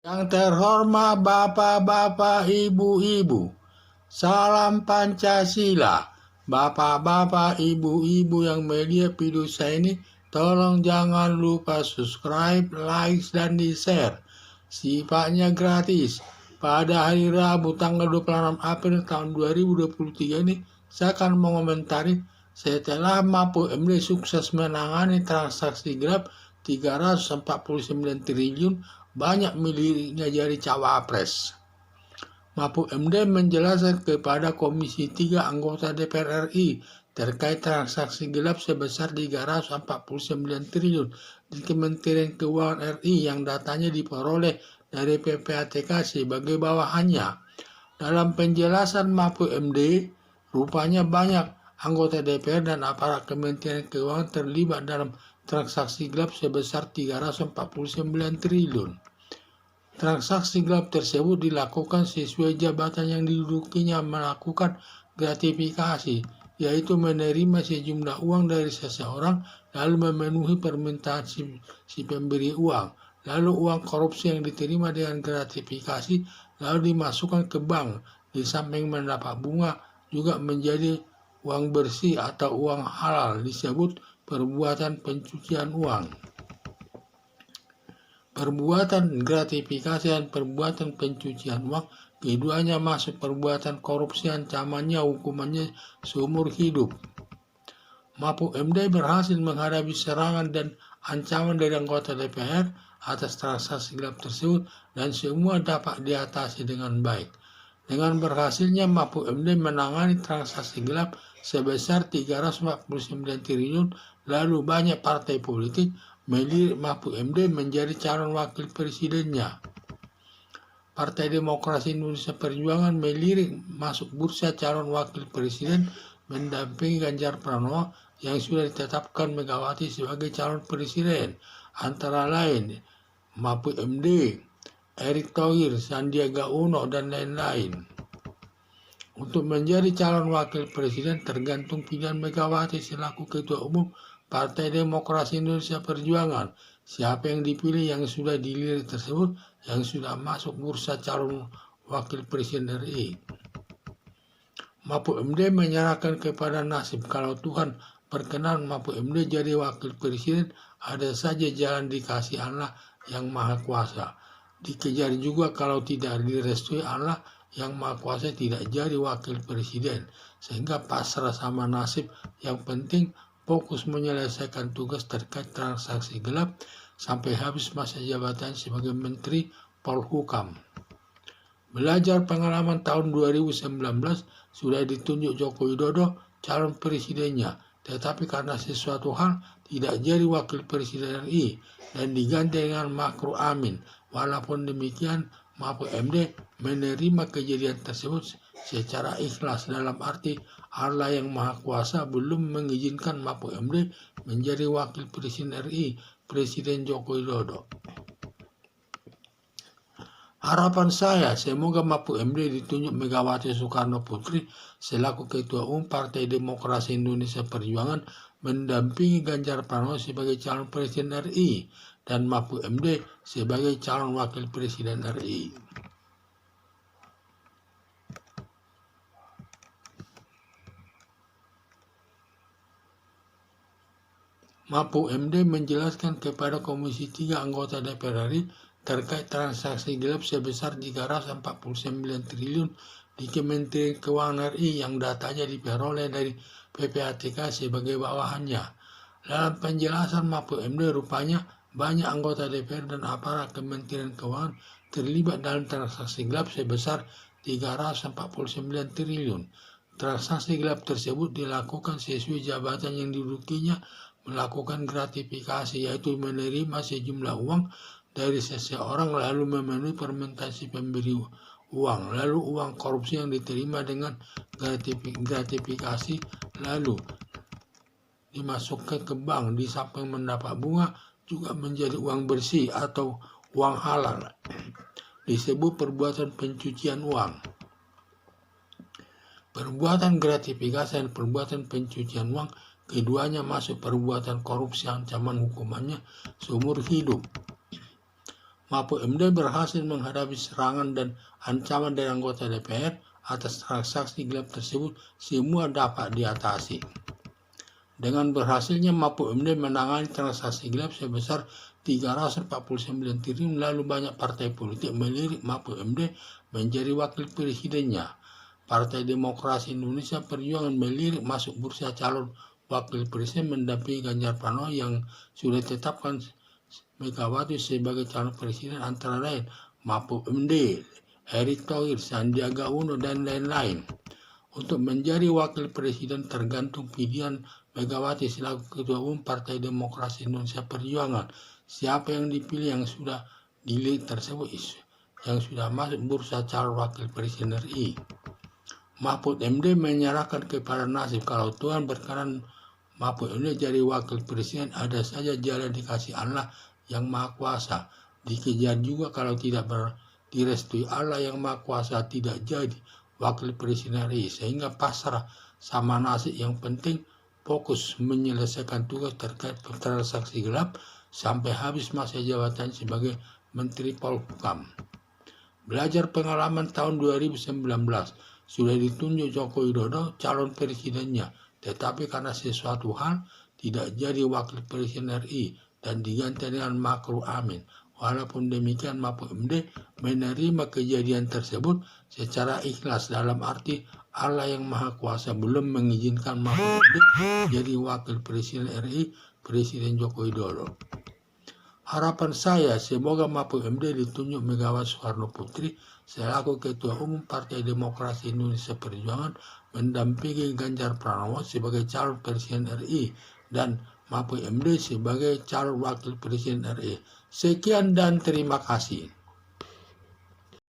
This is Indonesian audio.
Yang terhormat Bapak-Bapak, Ibu-Ibu, salam Pancasila. Bapak-bapak, Ibu-Ibu yang media video saya ini, tolong jangan lupa subscribe, like, dan di-share. Sifatnya gratis. Pada hari Rabu tanggal 26 April tahun 2023 ini, saya akan mengomentari setelah Mahfud MD sukses menangani transaksi gelap 349 triliun, banyak miliknya jadi cawapres. Mahfud MD menjelaskan kepada Komisi 3 anggota DPR RI terkait transaksi gelap sebesar 349 triliun di Kementerian Keuangan RI yang datanya diperoleh dari PPATK sebagai bawahannya. Dalam penjelasan Mahfud MD, rupanya banyak anggota DPR dan aparat Kementerian Keuangan terlibat dalam transaksi gelap sebesar 349 triliun. Transaksi gelap tersebut dilakukan sesuai jabatan yang didudukinya melakukan gratifikasi, yaitu menerima sejumlah uang dari seseorang lalu memenuhi permintaan si pemberi uang. Lalu uang korupsi yang diterima dengan gratifikasi lalu dimasukkan ke bank. Di samping mendapat bunga juga menjadi uang bersih atau uang halal, disebut perbuatan pencucian uang. Perbuatan gratifikasi dan perbuatan pencucian uang, keduanya masuk perbuatan korupsi, ancamannya hukumannya seumur hidup. Mahfud MD berhasil menghadapi serangan dan ancaman dari anggota DPR atas transaksi gelap tersebut dan semua dapat diatasi dengan baik. Dengan berhasilnya Mahfud MD menangani transaksi gelap sebesar 349 triliun, lalu banyak partai politik melirik Mahfud MD menjadi calon wakil presidennya. Partai Demokrasi Indonesia Perjuangan melirik masuk bursa calon wakil presiden mendampingi Ganjar Pranowo yang sudah ditetapkan Megawati sebagai calon presiden, antara lain Mahfud MD, Erick Thohir, Sandiaga Uno, dan lain-lain. Untuk menjadi calon wakil presiden tergantung pilihan Megawati selaku Ketua Umum Partai Demokrasi Indonesia Perjuangan. Siapa yang dipilih yang sudah dilirik tersebut yang sudah masuk bursa calon wakil presiden RI. Mahfud MD menyerahkan kepada nasib. Kalau Tuhan berkenan Mahfud MD jadi wakil presiden, ada saja jalan dikasih Allah yang Maha Kuasa. Dikejar juga kalau tidak direstui Allah yang Maha Kuasa tidak jadi wakil presiden, sehingga pasrah sama nasib. Yang penting fokus menyelesaikan tugas terkait transaksi gelap sampai habis masa jabatan sebagai Menteri Polhukam. Belajar pengalaman tahun 2019 sudah ditunjuk Joko Widodo calon presidennya, tetapi karena sesuatu hal tidak jadi wakil presiden RI dan diganti dengan Ma'ruf Amin. Walaupun demikian, Mahfud MD menerima kejadian tersebut secara ikhlas, dalam arti Allah yang Maha Kuasa belum mengizinkan Mahfud MD menjadi wakil presiden RI, Presiden Joko Widodo. Harapan saya, semoga Mahfud MD ditunjuk Megawati Soekarno Putri selaku Ketua Umum Partai Demokrasi Indonesia Perjuangan mendampingi Ganjar Pranowo sebagai calon presiden RI dan Mahfud MD sebagai calon wakil presiden RI. Mahfud MD menjelaskan kepada Komisi 3 anggota DPR RI terkait transaksi gelap sebesar 349 triliun di Kementerian Keuangan RI yang datanya diperoleh dari PPATK sebagai bawahannya. Dalam penjelasan Mahfud MD, rupanya banyak anggota DPR dan aparat Kementerian Keuangan terlibat dalam transaksi gelap sebesar 349 triliun. Transaksi gelap tersebut dilakukan sesuai jabatan yang didudukinya melakukan gratifikasi, yaitu menerima sejumlah uang dari seseorang lalu memenuhi permintaan si pemberi uang. Lalu uang korupsi yang diterima dengan gratifikasi lalu dimasukkan ke bank. Di samping mendapat bunga juga menjadi uang bersih atau uang halal, disebut perbuatan pencucian uang. Perbuatan gratifikasi dan perbuatan pencucian uang, keduanya masuk perbuatan korupsi, ancaman hukumannya seumur hidup. Mahfud MD berhasil menghadapi serangan dan ancaman dari anggota DPR atas transaksi gelap tersebut semua dapat diatasi. Dengan berhasilnya Mahfud MD menangani transaksi gelap sebesar 349 triliun, lalu banyak partai politik melirik Mahfud MD menjadi wakil presidennya. Partai Demokrasi Indonesia Perjuangan melirik masuk bursa calon wakil presiden mendampingi Ganjar Pranowo yang sudah ditetapkan Megawati sebagai calon presiden, antara lain Mahfud MD, Erick Thohir, Sandiaga Uno, dan lain-lain. Untuk menjadi wakil presiden tergantung pilihan Megawati selaku Ketua Umum Partai Demokrasi Indonesia Perjuangan. Siapa yang dipilih yang sudah dilirik tersebut yang sudah masuk bursa calon wakil presiden RI. Mahfud MD menyerahkan kepada nasib. Kalau Tuhan berkenan Mahfud MD jadi wakil presiden, ada saja jalan dikasih Allah yang Maha Kuasa. Dikejar juga kalau tidak direstui Allah yang Maha Kuasa tidak jadi wakil presiden RI, sehingga pasrah sama nasib. Yang penting fokus menyelesaikan tugas terkait transaksi gelap sampai habis masa jabatan sebagai Menteri Polhukam. Belajar pengalaman tahun 2019, sudah ditunjuk Joko Widodo calon presidennya, tetapi karena sesuatu hal tidak jadi wakil presiden RI dan diganti dengan Ma'ruf Amin. Walaupun demikian, Mahfud MD menerima kejadian tersebut secara ikhlas, dalam arti Allah yang Maha Kuasa belum mengizinkan Mahfud MD jadi wakil presiden RI, Presiden Joko Widodo. Harapan saya semoga Mahfud MD ditunjuk Megawati Soekarno Putri selaku Ketua Umum Partai Demokrasi Indonesia Perjuangan mendampingi Ganjar Pranowo sebagai calon presiden RI dan Mahfud MD sebagai calon wakil presiden RI. Sekian dan terima kasih.